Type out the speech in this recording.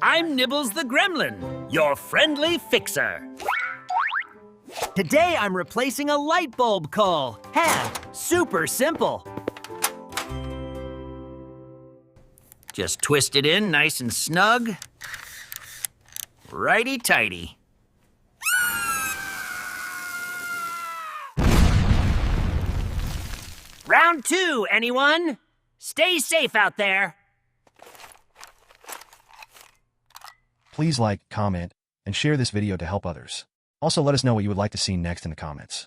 I'm Nibbles the Gremlin, your friendly fixer. Today I'm replacing a light bulb coil. Super simple. Just twist it in nice and snug. Righty-tighty. Round 2, anyone? Stay safe out there. Please like, comment, and share this video to help others. Also, let us know what you would like to see next in the comments.